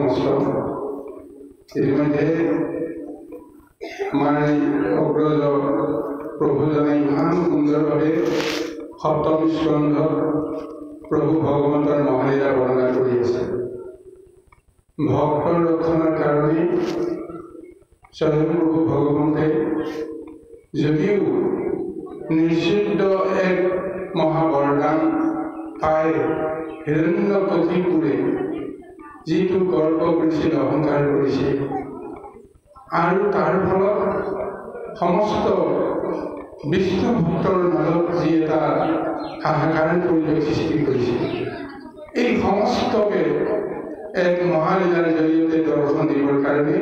নমস্কাৰ। ইতিমধ্যে আমাৰ অগ্ৰজ প্ৰভুজনে ইমান সুন্দৰভাৱে সপ্তম স্কন্ধত প্ৰভু ভগৱন্তৰ মহালীলা বৰ্ণনা কৰি আছে। ভক্তৰ ৰক্ষণৰ কাৰণে স্বয়ং প্ৰভু ভগৱন্তে যদিও নিষিদ্ধ এক মহাবৰদান পাই হিৰণ্যকশিপুৰে যিটো গৰ্ব কৰিছিল, অহংকাৰ কৰিছিল, আৰু তাৰ ফলত সমস্ত বিষ্ণু ভক্তৰ মাজত যি এটা হাহাকাৰ পৰিৱেশ সৃষ্টি কৰিছিল, এই সমস্তকে এক মহালীলাৰ জৰিয়তে দৰ্শন দিবৰ কাৰণে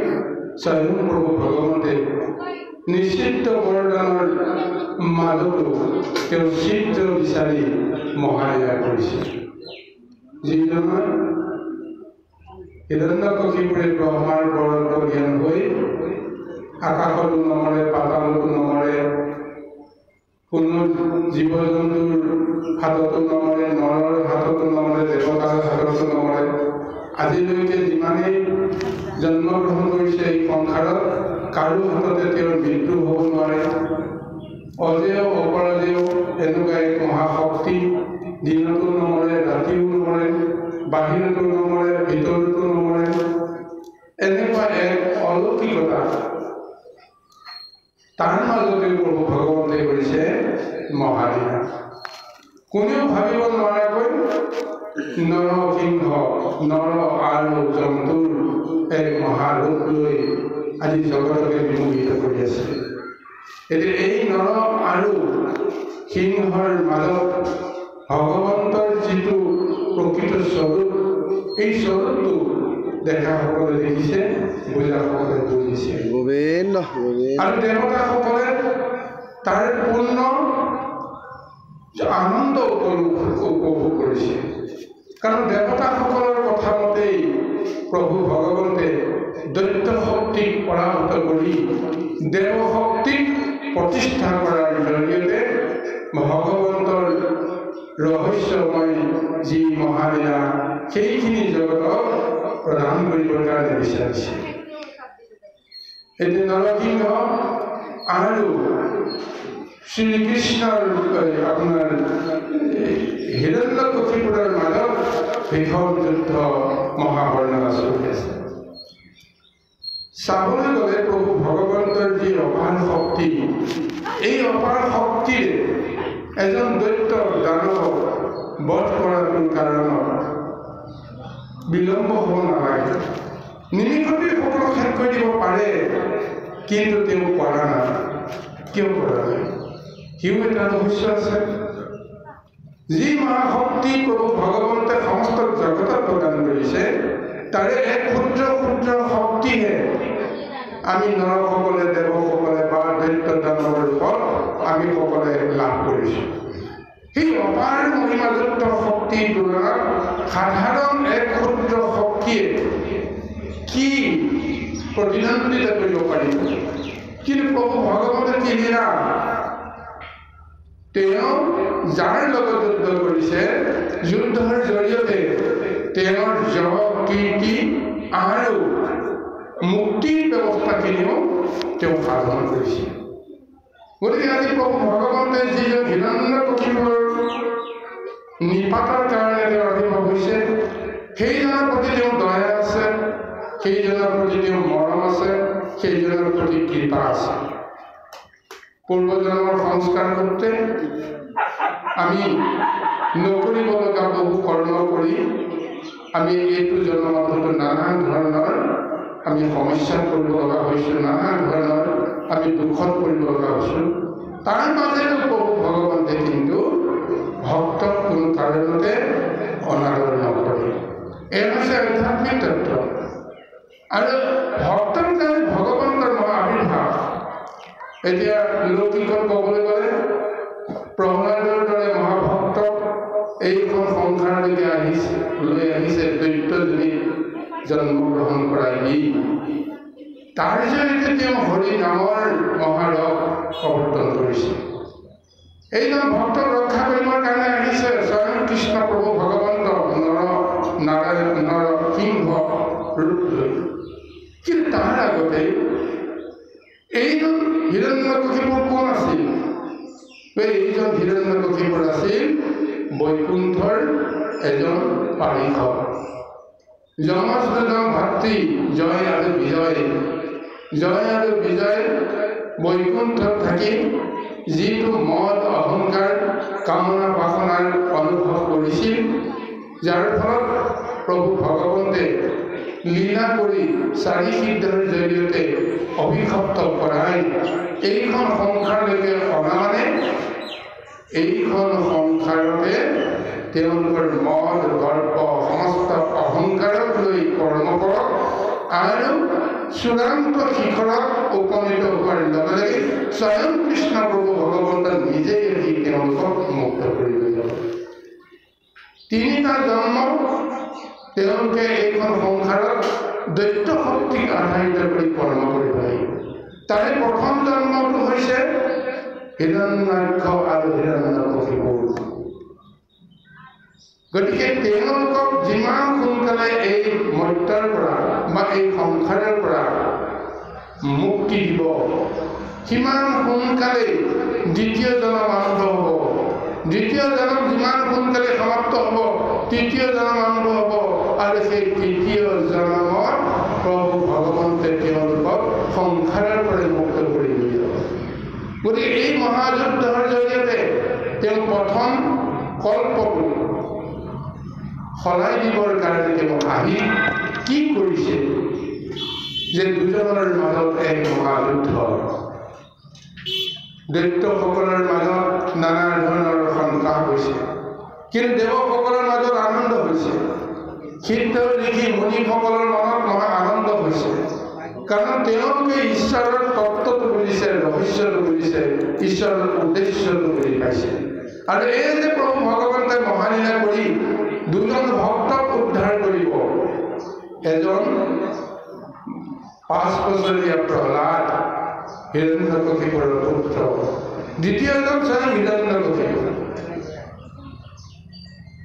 স্বয়ং প্ৰভু ভগৱন্তে নিষিদ্ধ বৰদানৰ মাজতো তেওঁ চিত্ৰ বিচাৰি মহালীলা কৰিছিল। যিজনৰ হিৰণ্যকশিপুৰে ব্ৰহ্মাৰ বৰন্ত জ্ঞান হৈ আকাশতো নমৰে, পাতালতো নমৰে, কোনো জীৱ জন্তুৰ হাততো নমৰে, নৰৰ হাততো নমৰে, দেৱতাৰ হাততো নমৰে। আজিলৈকে যিমানেই জন্মগ্ৰহণ কৰিছে এই সংসাৰত, কাৰো হাততে তেওঁৰ মৃত্যু হ'ব নোৱাৰে। অজেয় অপৰাজেয় এনেকুৱা এক মহাশক্তি, দিনতো নমৰে, ৰাতিও নমৰে, বাহিৰতো নমৰে, ভিতৰতো নমৰে, এনেকুৱা এক অলৌকিকতা। তাৰ মাজতে প্ৰভু ভগৱন্তে কৰিছে মহালীলা। কোনেও ভাবিব নোৱাৰাকৈ নৰসিংহ, নৰ আৰু জন্তুৰ এক মহাৰূপ লৈ আজি জগতকে বিমোহিত কৰি আছে। এতিয়া এই নৰ আৰু সিংহৰ মাজত ভগৱন্তৰ যিটো প্ৰকৃত স্বৰূপ, এই স্বৰূপটো দেখাসকলে দেখিছে, বুজাসকলে বুজিছে, আৰু দেৱতাসকলে তাৰ পূৰ্ণ আনন্দ উপভোগ কৰিছে। কাৰণ দেৱতাসকলৰ কথা মতেই প্ৰভু ভগৱন্তে দৈত্য শক্তিক পৰাভূত কৰি দেৱ শক্তিক প্ৰতিষ্ঠা কৰাৰ জৰিয়তে ভগৱন্তৰ ৰহস্যময় যি মহালীলা, সেইখিনি জগতক প্ৰদান কৰিবৰ কাৰণে বিচাৰিছে। এতিয়া নৰসিংহ আৰু শ্ৰীকৃষ্ণৰ আপোনাৰ হিৰণ্যকশিপুৰৰ মাজত ভীষণ যুদ্ধ মহাবৰ্ণনা চলি আছে। চাবলৈ গ'লে প্ৰভু ভগৱন্তৰ যি অপাৰ শক্তি, এই অপাৰ শক্তিৰে এজন দৈত্য দানৱক বধ কৰাটোৰ কাৰণত বিলম্ব হ'ব নালাগে। নিমিষতে সকলো শেষ কৰি দিব পাৰে, কিন্তু তেওঁ কৰা নাই। কিয় কৰা নাই? সিও এটা ৰহস্য আছে। যি মহাশক্তি প্ৰভু ভগৱন্তে সমস্ত জগতত প্ৰদান কৰিছে, তাৰে এক ক্ষুদ্ৰ ক্ষুদ্ৰ শক্তিহে আমি নৰসকলে, দেৱসকলে বা দৈত্য দানৱৰ ৰূপত আমি সকলে লাভ কৰিছোঁ। সেই অপাৰ মহিমাযুক্ত শক্তিৰ তুলনাত সাধাৰণ এক ক্ষুদ্ৰ শক্তিয়ে কি প্ৰতিদ্বন্দ্বিতা কৰিব পাৰিব? কিন্তু প্ৰভু ভগৱন্তৰ কি লীলা! তেওঁ যাৰ লগত যুদ্ধ কৰিছে, যুদ্ধৰ জৰিয়তে তেওঁৰ যশ, কীৰ্তি আৰু মুক্তিৰ ব্যৱস্থাখিনিও তেওঁ সাধন কৰিছে। গতিকে আজি প্ৰভু ভগৱন্তে যিজন হিৰণ্যকশিপুৰ নিপাতৰ কাৰণে তেওঁ আবিৰ্ভাৱ হৈছে, সেইজনৰ প্ৰতি তেওঁ দয়া আছে, সেইজনৰ প্ৰতি তেওঁ মৰম আছে, সেইজনৰ প্ৰতি কৃপা আছে। পূৰ্বজন্মৰ সংস্কাৰ সূত্ৰে আমি নকৰিব লগা বহু কৰ্ম কৰি আমি এইটো জন্মতো নানা ধৰণৰ আমি সমস্যাত পৰিব লগা হৈছোঁ, নানা ধৰণৰ আমি দুখত পৰিব লগা হৈছোঁ। তাৰ মাজেও প্ৰভু ভগৱন্তে কিন্তু ভক্তক কোনো কাৰণতে অনাদৰ নকৰে। এয়া হৈছে আধ্যাত্মিক তত্ত্ব। আৰু ভক্তৰ কাৰণে ভগৱন্তৰ মহা আবিৰ্ভাৱ। এতিয়া লৌকিকত ক'বলৈ গ'লে প্ৰহ্লাদৰ দৰে মহাভক্তক এইখন সংসাৰলৈকে লৈ আহিছে দৈত্যজনী জন্মগ্ৰহণ কৰাই। তাৰ জৰিয়তে তেওঁ হৰি নামৰ মহাৰস প্ৰৱৰ্তন কৰিছে। এইজন ভক্তক ৰক্ষা কৰিবৰ কাৰণে আহিছে স্বয়ং কৃষ্ণ প্ৰভু ভগৱন্ত নৰসিংহ ৰূপ হিৰণ্যকশিপুৰ কোন আছিল? এইজন হিৰণ্যকশিপুৰ আছিল বৈকুণ্ঠৰ এজন পাৰিষদ। যমজ দুজন ভাতৃ জয় আৰু বিজয়। জয় আৰু বিজয় বৈকুণ্ঠত থাকি যিটো মদ অহংকাৰ কামনা বাসনাৰ অনুভৱ কৰিছিল, যাৰ ফলত প্ৰভু ভগৱন্তে লীলা কৰি চাৰি সিদ্ধৰ জৰিয়তে অভিশপ্ত কৰাই এইখন সংসাৰলৈকে অনা, মানে এইখন সংসাৰতে তেওঁলোকৰ মদ গৰ্ব সমস্ত অহংকাৰক লৈ কৰ্ম কৰক আৰু চূড়ান্ত শিখৰত উপনীত হোৱাৰ লগে লগে স্বয়ং কৃষ্ণ প্ৰভু ভগৱন্ত নিজে আহি তেওঁলোকক মুক্ত কৰি লৈ যাব। তিনিটা জন্ম তেওঁলোকে এইখন সংসাৰত দৈত্য শক্তিক আধাৰিত কৰি কৰ্ম কৰিব লাগিব। তাৰে প্ৰথম জন্মটো হৈছে হিৰণ্যাক্ষ আৰু হিৰণ্যকশিপুৰ। গতিকে তেওঁলোকক যিমান সোনকালে এই মৰ্ত্যৰ পৰা বা এই সংসাৰৰ পৰা মুক্তি দিব, সিমান সোনকালে দ্বিতীয় জন্ম আৰম্ভ হ'ব। দ্বিতীয় জন্ম যিমান সোনকালে সমাপ্ত হ'ব, তৃতীয় জন্ম আৰম্ভ হ'ব আৰু সেই তৃতীয় জন্মত প্ৰভু ভগৱন্তে তেওঁলোকক সংসাৰৰ পৰা মুক্ত কৰি লৈ যাব। গতিকে এই মহাযুদ্ধৰ জৰিয়তে তেওঁ প্ৰথম কল্পটো সলাই দিবৰ কাৰণে তেওঁ আহি কি কৰিছে যে দুজনৰ মাজত এক মহাযুদ্ধ, দৈত্যসকলৰ মাজত নানা ধৰণৰ সন্ত্ৰাস হৈছে, কিন্তু দেৱসকলৰ মাজত আনন্দ হৈছে। সিদ্ধ ঋষি মুনিসকলৰ মনত মহা আনন্দ হৈছে, কাৰণ তেওঁলোকে ঈশ্বৰৰ তত্ত্বটো বুজিছে, ৰহস্যটো বুজিছে, ঈশ্বৰৰ উদ্দেশ্যটো বুজি পাইছে। আৰু এই যে প্ৰভু ভগৱন্তে মহালীলা কৰি দুজন ভক্তক উদ্ধাৰ কৰিব, এজন 5 বছৰীয়া প্ৰহ্লাদ হিৰণ্যকশিপুৰৰ পুত্ৰ, দ্বিতীয়জন স্বয়ং হিৰণ্যকশিপুৰ।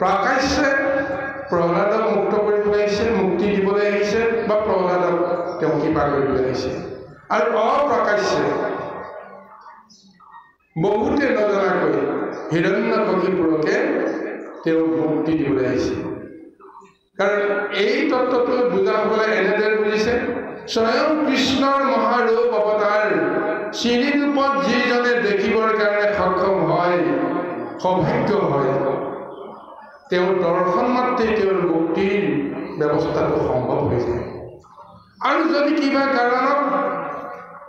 প্ৰাকাশ্যে প্ৰহ্লাদক মুক্ত কৰিবলৈ আহিছে, মুক্তি দিবলৈ আহিছে, বা প্ৰহ্লাদক তেওঁ কৃপা কৰিবলৈ আহিছে। আৰু অপ্ৰকাশ্যে বহুতে নজনাকৈ হিৰণ্যকশিপুৰকে তেওঁ মুক্তি দিবলৈ আহিছে। কাৰণ এই তত্ত্বটো বুজাবলৈ এনেদৰে বুজিছে, স্বয়ং কৃষ্ণৰ মহাৰূপ অৱতাৰ শ্ৰীৰূপত যিজনে দেখিবৰ কাৰণে সক্ষম হয়, সৌভাগ্য হয়, তেওঁৰ দৰ্শন মাত্ৰেই তেওঁৰ মুক্তিৰ ব্যৱস্থাটো সম্ভৱ হৈ যায়। আৰু যদি কিবা কাৰণত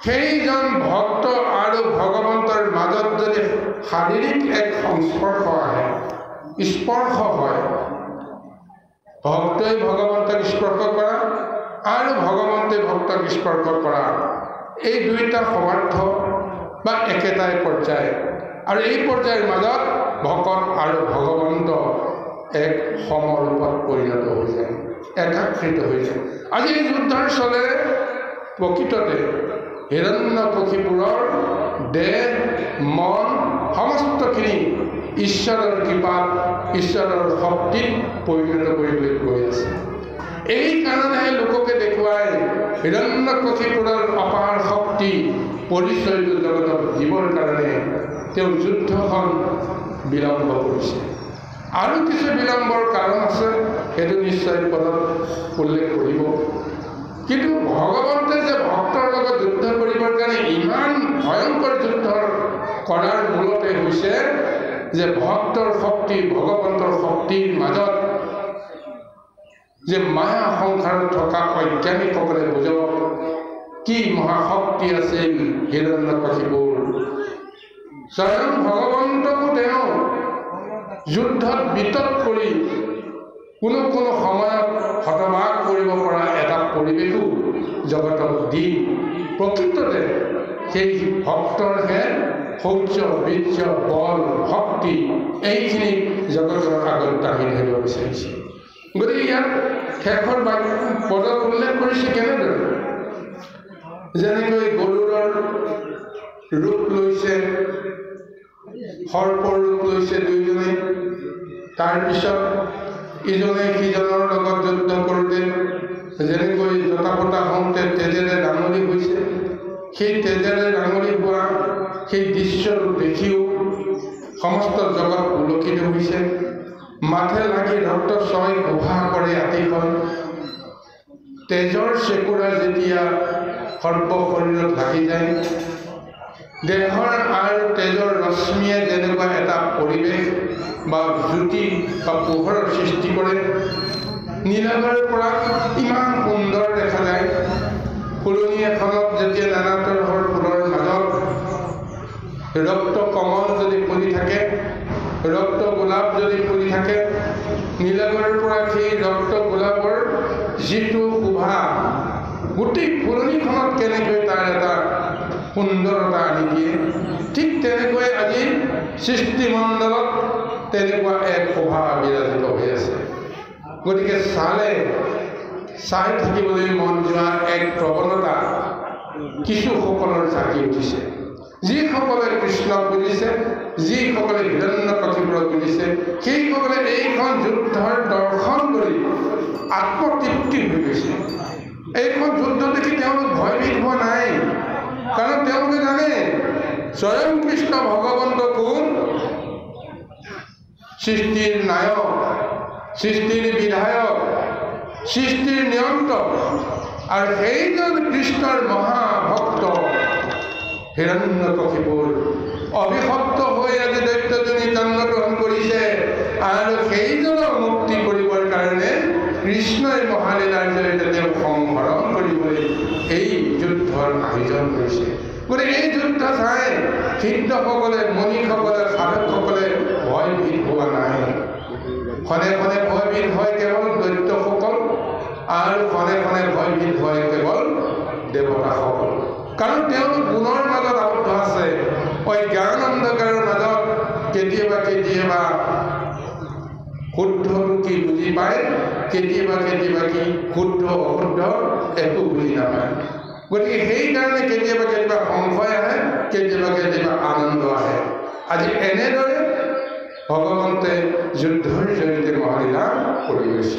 সেইজন ভক্ত আৰু ভগৱন্তৰ মাজত যদি শাৰীৰিক এক সংস্পৰ্শ আহে, স্পৰ্শ হয়, ভক্তই ভগৱন্তক স্পৰ্শ কৰা আৰু ভগৱন্তই ভক্তক স্পৰ্শ কৰা, এই দুইটা সমাৰ্থ বা একেটাই পৰ্যায়। আৰু এই পৰ্যায়ৰ মাজত ভকত আৰু ভগৱন্ত এক সমৰূপত পৰিণত হৈ যায়, একাকৃত হৈ যায়। আজি এই যুদ্ধৰ চলেৰে প্ৰকৃততে হিৰণ্যকশিপুৰৰ দেহ মন সমস্তখিনি ঈশ্বৰৰ কৃপাত, ঈশ্বৰৰ শক্তিত পৰিণত কৰিবলৈ গৈ আছে। এই কাৰণেহে লোককে দেখুৱাই হিৰণ্যকশিপুৰৰ অপাৰ শক্তি পৰিচয়টো জগতক দিবৰ কাৰণে তেওঁ যুদ্ধখন বিলম্ব কৰিছে। আৰু কিছু বিলম্বৰ কাৰণ আছে, সেইটো নিশ্চয় পদত উল্লেখ কৰিব। কিন্তু ভগৱন্তে যে ভক্তৰ লগত যুদ্ধ কৰিবৰ কাৰণে ইমান ভয়ংকৰ যুদ্ধ কৰাৰ মূলতে হৈছে যে ভক্তৰ শক্তি, ভগৱন্তৰ শক্তিৰ মাজত যে মায়া সংসাৰত থকা অজ্ঞানীসকলে বুজক কি মহাশক্তি আছিল হিৰণ্যকশিপুৰ। স্বয়ং ভগৱন্তকো তেওঁ যুদ্ধত বিতত কৰি কোনো কোনো সময়ত হতবাক কৰিব পৰা এটা পৰিৱেশো জগতক দি প্ৰকৃততে সেই ভক্তৰহে শৌৰ্য, বীৰ্য, বল, শক্তি এইখিনি জগতৰ আগত দাঙি ধৰিব বিচাৰিছে। গতিকে ইয়াত শেষৰ পদত উল্লেখ কৰিছে কেনেদৰে, যেনেকৈ গৰুড়ৰ ৰূপ লৈছে, সৰ্পৰ ৰূপ লৈছে দুইজনে, তাৰপিছত ইজনে সিজনৰ লগত যুদ্ধ কৰোঁতে যেনেকৈ জটাপটা হওঁতে তেজেৰে ডাঙৰি হৈছে, সেই তেজেৰে ৰাঙলী হোৱা সেই দৃশ্যটো দেখিও সমস্ত জগত পুলকিত হৈছে। মাথে লাগি ৰক্ত ছয় শোভা কৰে আতিশয়। তেজৰ চেকুৰা যেতিয়া সৰ্ব শৰীৰত লাগি যায়, দেহৰ আৰু তেজৰ ৰশ্মিয়ে যেনেকুৱা এটা পৰিৱেশ বা জ্যোতি বা পোহৰৰ সৃষ্টি কৰে, নীলাভৰ পৰা ইমান সুন্দৰ দেখা যায়। ফুলনি এখনত যেতিয়া নানা তৰহৰ ফুলৰ মাজত ৰক্ত কমল যদি ফুলি থাকে, ৰক্ত গোলাপ যদি ফুলি থাকে, নীলাভৰ পৰা সেই ৰক্ত গোলাপৰ যিটো শোভা গোটেই ফুলনিখনত কেনেকৈ তাৰ এটা সুন্দৰতা আনি দিয়ে, ঠিক তেনেকৈ আজি সৃষ্টিমণ্ডলত তেনেকুৱা এক শোভা বিৰাজিত হৈ আছে। গতিকে চাই থাকিবলৈ মন যোৱা এক প্ৰৱণতা কিছুসকলৰ জাগি উঠিছে। যিসকলে কৃষ্ণক বুজিছে, যিসকলে হিৰণ্যকশিপুৰক বুজিছে, সেইসকলে এইখন যুদ্ধৰ দৰ্শন কৰি আত্মতৃপ্তি হৈ গৈছে। এইখন যুদ্ধ দেখি তেওঁলোক ভয়ভীত হোৱা নাই, কাৰণ তেওঁলোকে জানে স্বয়ং কৃষ্ণ ভগৱন্ত কোন? সৃষ্টিৰ নায়ক, সৃষ্টিৰ বিধায়ক, সৃষ্টিৰ নিয়ন্ত্ৰক, আৰু সেইজন কৃষ্ণৰ মহাভক্ত হিৰণ্যকশিপুৰ অভিশপ্ত হৈ আজি দৈত্যজনী জন্মগ্ৰহণ কৰিছে, আৰু সেইজনক মুক্তি কৰিবৰ কাৰণে কৃষ্ণই মহালীলাৰ জৰিয়তে তেওঁক সংহৰণ কৰিবলৈ এই যুদ্ধৰ আয়োজন কৰিছে। গতিকে এই যুদ্ধ চাই সিদ্ধসকলে, মণিসকলে, সাধকসকলে ভয়ভীত হোৱা নাই। ক্ষণে ক্ষণে ভয়ভীত হয় কেৱল দৈত্যসকল, আৰু ক্ষণে ক্ষণে ভয়ভীত হয় কেৱল দেৱতাসকল, কাৰণ তেওঁলোক গুণৰ মাজত আবদ্ধ আছে। অজ্ঞান অন্ধকাৰৰ মাজত কেতিয়াবা শুদ্ধটো কি বুজি পায়, কেতিয়াবা কি শুদ্ধ অশুদ্ধ একো বুজি নাপায়। গতিকে সেইকাৰণে কেতিয়াবা সংশয় আহে, কেতিয়াবা আনন্দ আহে। আজি এনেদৰে ভগৱন্তে যুদ্ধৰ জৰিয়তে মহালীলা কৰি গৈছে।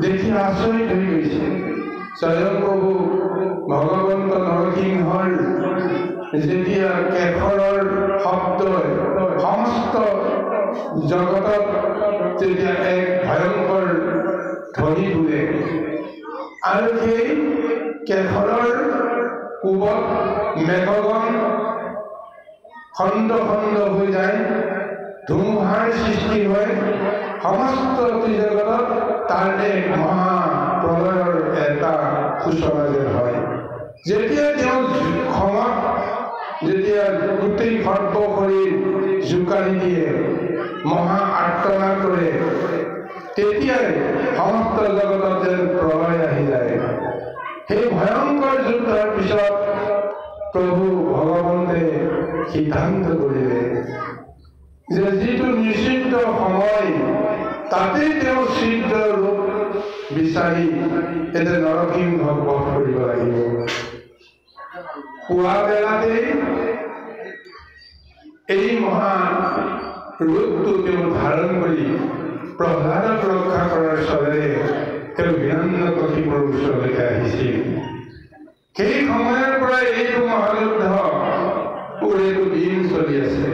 দেখি আচৰিত হৈ গৈছে স্বয়ং প্ৰভু ভগৱন্ত নৰসিংহৰ যেতিয়া কেশৰৰ শব্দই সমস্ত জগতত যেতিয়া এক ভয়ংকৰ ধ্বনি তোলে আৰু সেই কেশৰৰ কোবত মেঘগণ খণ্ড খণ্ড হৈ যায়, ধুমুহাৰ সৃষ্টি হয়, সমস্ত জগতত তাৰ এক মহা প্ৰলয়ৰ এটা সূচনা যেন হয়। যেতিয়া তেওঁ খঙত যেতিয়া গোটেই সৰ্ব শৰীৰ জোকাৰি দিয়ে, মহা আৰ্তনা কৰে, তেতিয়াই সমস্ত জগতত যেন প্ৰলয় আহি যায়। সেই ভয়ংকৰ যুদ্ধৰ পিছত প্ৰভু ভগৱন্তে সিদ্ধান্ত কৰিলে যে যিটো নিশ্চিত সময় তাতেই তেওঁ সিদ্ধ ৰূপ বিচাৰি এতে নৰসিংহক বধ কৰিব লাগিব। পুৱা বেলাতেই এই মহা ৰূপটো তেওঁ ধাৰণ কৰি প্ৰহ্লাদক ৰক্ষা কৰাৰ চলেৰে তেওঁ হিৰণ্যকশিপুৰ ওচৰলৈকে আহিছিল। সেই সময়ৰ পৰা এইটো মহাযুদ্ধ এইটো দিন চলি আছে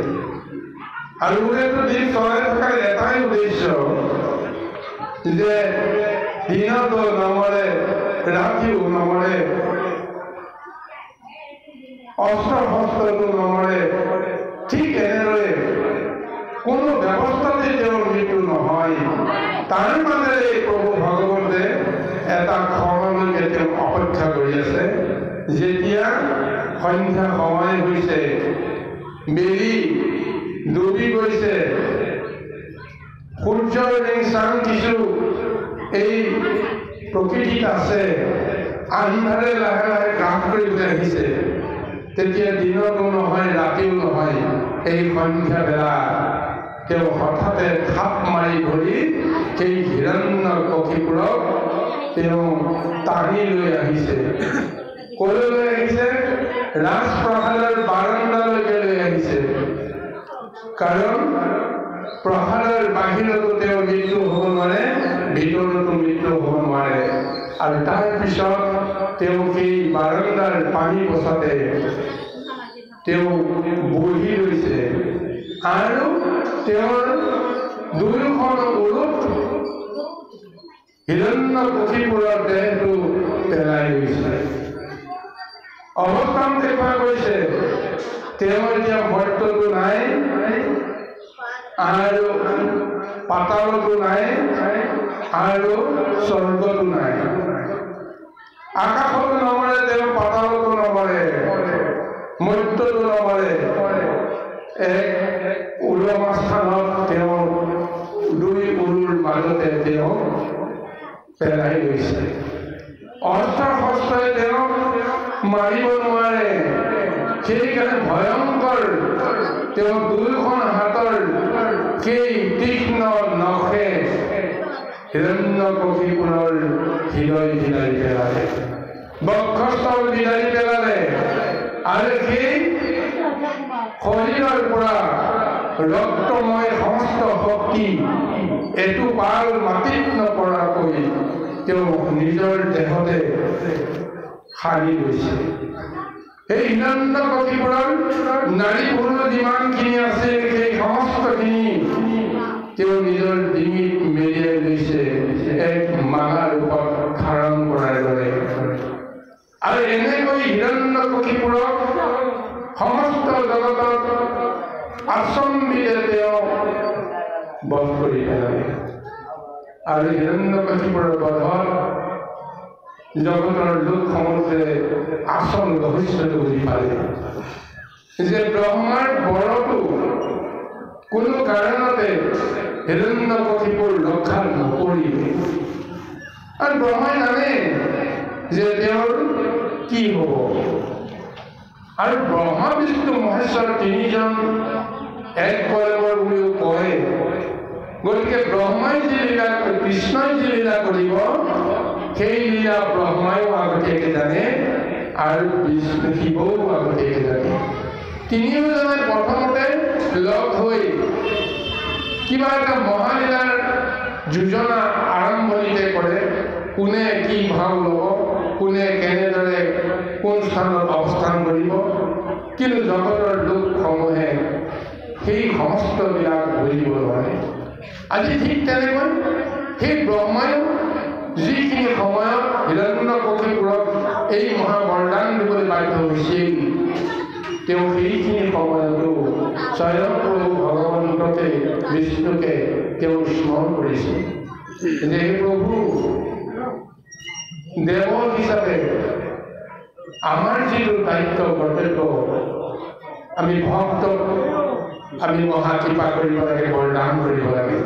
আৰু এইটো দিন চলাই থকাৰ এটাই উদ্দেশ্য যে দিনতো নমৰে, ৰাতিও নমৰে, অস্ত্ৰ শস্ত্ৰটো নমৰে, ঠিক এনেদৰে কোনো ব্যৱস্থাতে তেওঁৰ মৃত্যু নহয়। তাৰ মাজেৰে প্ৰভু ভগৱন্তে এটা ক্ষণলৈকে তেওঁ অপেক্ষা কৰি আছে। যেতিয়া সন্ধ্যা সময় হৈছে, বেলি ডুবি গৈছে, সূৰ্যৰ ৰিংচাং কিছু এই প্ৰকৃতিত আছে, আন্ধাৰে লাহে লাহে গ্ৰাস কৰিবলৈ আহিছে, তেতিয়া দিনতো নহয় ৰাতিও নহয়, এই সন্ধ্যা বেলা তেওঁ হঠাতে থাপ মাৰি ধৰি সেই হিৰণ্যকশিপুৰক তেওঁ টানি লৈ আহিছে। কলৈ লৈ আহিছে? ৰাজপ্ৰসাদৰ বাৰাণ্ডালৈকে লৈ আহিছে। কাৰণ প্ৰসাদৰ বাহিৰতো তেওঁ মৃত্যু হ'ব নোৱাৰে, ভিতৰতো মৃত্যু হ'ব নোৱাৰে। আৰু তাৰপিছত তেওঁ সেই বাৰান্দাৰ পানী বচাতে তেওঁ বহি লৈছে আৰু তেওঁৰ দুয়োখন উৰুত হিৰণ্যকশিপুৰৰ দেহটো পেলাই গৈছে। অৱস্থান দেখুওৱা গৈছে তেওঁ এতিয়া মৰ্ত্যটো নাই আৰু পাতালতো নাই আৰু স্বৰ্গতো নাই। আকাশতো নমৰে, তেওঁ পাতালতো নমৰে, মৰ্ত্যতো নমৰে। এক ওলমা স্থানত তেওঁ দুই উৰুৰ মাজতে তেওঁ পেলাই গৈছে। অস্ত্ৰ শস্ত্ৰই তেওঁক মাৰিব নোৱাৰে, সেইকাৰণে ভয়ংকৰ তেওঁ দুয়োখন হাতৰ সেই তীক্ষ্ণ নখে হিৰণ্যকশিপুৰৰ হৃদয় বিলাৰি পেলালে, বক্ষস্থল বিলাৰি পেলালে আৰু সেই শৰীৰৰ পৰা ৰক্তময় সমস্ত শক্তি এটোপাল মাটিত নপৰাকৈ তেওঁ নিজৰ দেহতে সাৰি লৈছে। এই হিৰণ্যকশিপুৰৰ নাৰী পুৰুষ যিমানখিনি আছিল সেই সমস্তখিনি তেওঁ নিজৰ ডিঙিত মেৰিয়াই লৈছে এক মালা ৰূপত ধাৰণ কৰাৰ দৰে। আৰু এনেকৈ হিৰণ্যকশিপুৰক সমস্ত জগতত আচম্বিতে তেওঁ বধ কৰি পেলালে। আৰু হিৰণ্যকশিপুৰৰ বধত জগতৰ লোকসমূহে আচল ৰহস্যটো বুজি পালে যে ব্ৰহ্মাৰ বৰটো কোনো কাৰণতে হিৰণ্যকশিপুৰ ৰক্ষা নকৰিলে। আৰু ব্ৰহ্মাই জানে যে তেওঁৰ কি হ'ব। আৰু ব্ৰহ্মা বিষ্ণু মহেশ্বৰ তিনিজন এক কলেবৰ বুলিও কয়। গতিকে ব্ৰহ্মাই যি লীলা, কৃষ্ণই যি লীলা কৰিব সেই লীলা ব্ৰহ্মায়ো আগতীয়াকৈ জানে আৰু বিষ্ণু শিৱও আগতীয়াকৈ জানে। তিনিওজনে প্ৰথমতে লগ হৈ কিবা এটা মহালীলাৰ যোজনা আৰম্ভণিতে কৰে। কোনে কি ভাও ল'ব, কোনে কেনেদৰে কোন স্থানত অৱস্থান কৰিব। কিন্তু জগতৰ লোকসমূহে সেই সমস্তবিলাক বুজিব নোৱাৰে। আজি ঠিক তেনেকৈ সেই ব্ৰহ্মায়ো যিখিনি সময়ত হিৰণ্যকশিপুৰক এই মহাবৰদান দিবলৈ বাধ্য হৈছিল, তেওঁ সেইখিনি সময়তো স্বয়ং প্ৰভু ভগৱন্তকে বিষ্ণুকে তেওঁ স্মৰণ কৰিছিল যে প্ৰভু দেৱ হিচাপে আমাৰ যিটো দায়িত্ব কৰ্তব্য, আমি ভক্তক আমি মহা কৃপা কৰিব লাগে, বৰদান কৰিব লাগে।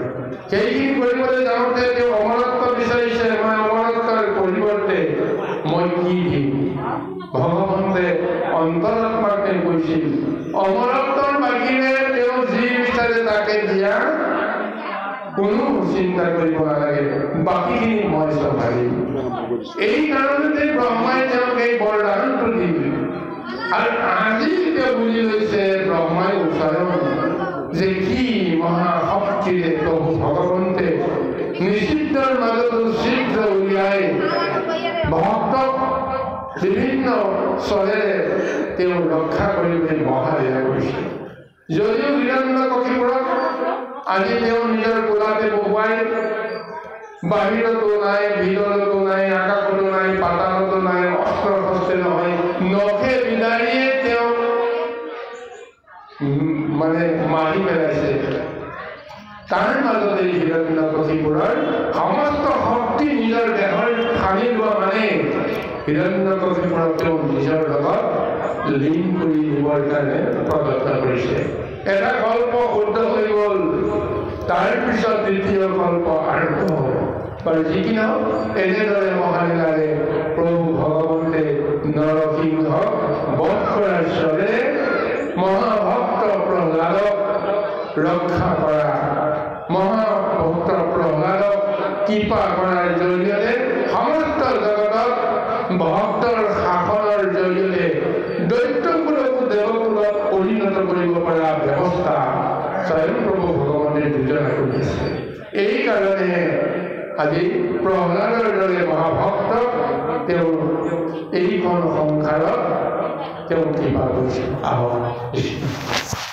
সেইখিনি কৰিবলৈ যাওঁতে তেওঁ অমৰত্ব বিচাৰিছে। মই অমৰত্বৰ পৰিৱৰ্তে মই কি দিম? ভগৱন্তে অন্তৰাত্মাকে কৈছিল অমৰত্বৰ বাহিৰে তেওঁ যি বিচাৰে তাকে দিয়া, কোনো চিন্তা কৰিব নালাগে, বাকীখিনি মই চম্ভালিম। এই কাৰণতে ব্ৰহ্মাই তেওঁক এই বৰদানটো দিল। আৰু আজি তেওঁ বুজি লৈছে ব্ৰহ্মাই স্বয়ং যে কি মহাশক্তিৰে প্ৰভু ভগৱন্তে নিষিদ্ধৰ মাজতো ছিদ্ৰ উলিয়াই ভক্তক বিভিন্ন স্বৰেৰে তেওঁ ৰক্ষা কৰিবলৈ মহালীলা কৰিছে। যদিও হিৰণ্যকশিপুৰক আজি তেওঁ নিজৰ কোলাতে বহুৱাই বাহিৰতো নাই, ভিতৰতো নাই, আকাশতো নাই, পাতালতো নাই, অস্ত্ৰ শস্ত্ৰে নহয়, নখে বিদাৰিয়ে তেওঁ মানে মাৰি পেলাইছে। তাৰ মাজতে হিৰণ্যকশিপুৰৰ সমস্ত শক্তি নিজৰ দেহৰ সানি লোৱা মানে হিৰণ্যকশিপুৰক তেওঁ নিজৰ লগত লীন কৰি দিবৰ কাৰণে প্ৰযত্ন কৰিছে। এটা কল্প শুদ্ধ হৈ গ'ল, তাৰপিছত দ্বিতীয় কল্প আৰম্ভ হ'ব। বাৰু যি কি নহওক, এনেদৰে মহালীলাৰে প্ৰভু ভগৱন্তে নৰসিংহক বধ কৰাৰ স্বৰে মহাভক্ত প্ৰহ্লাদক ৰক্ষা কৰা, মহাভক্ত প্ৰহ্লাদক কৃপা কৰাৰ জৰিয়তে সমস্ত জগতত ভক্তৰ শাসনৰ জৰিয়তে দৈত্যকুলকো দেৱকুলত পৰিণত কৰিব পৰা ব্যৱস্থা স্বয়ং প্ৰভু ভগৱানে যোজনা কৰি আছে। এই কাৰণে আজি প্ৰহ্লাদৰ দৰে মহাভক্তক তেওঁ এইখন সংসাৰত তেওঁ কৃপা কৰিছে। আহক।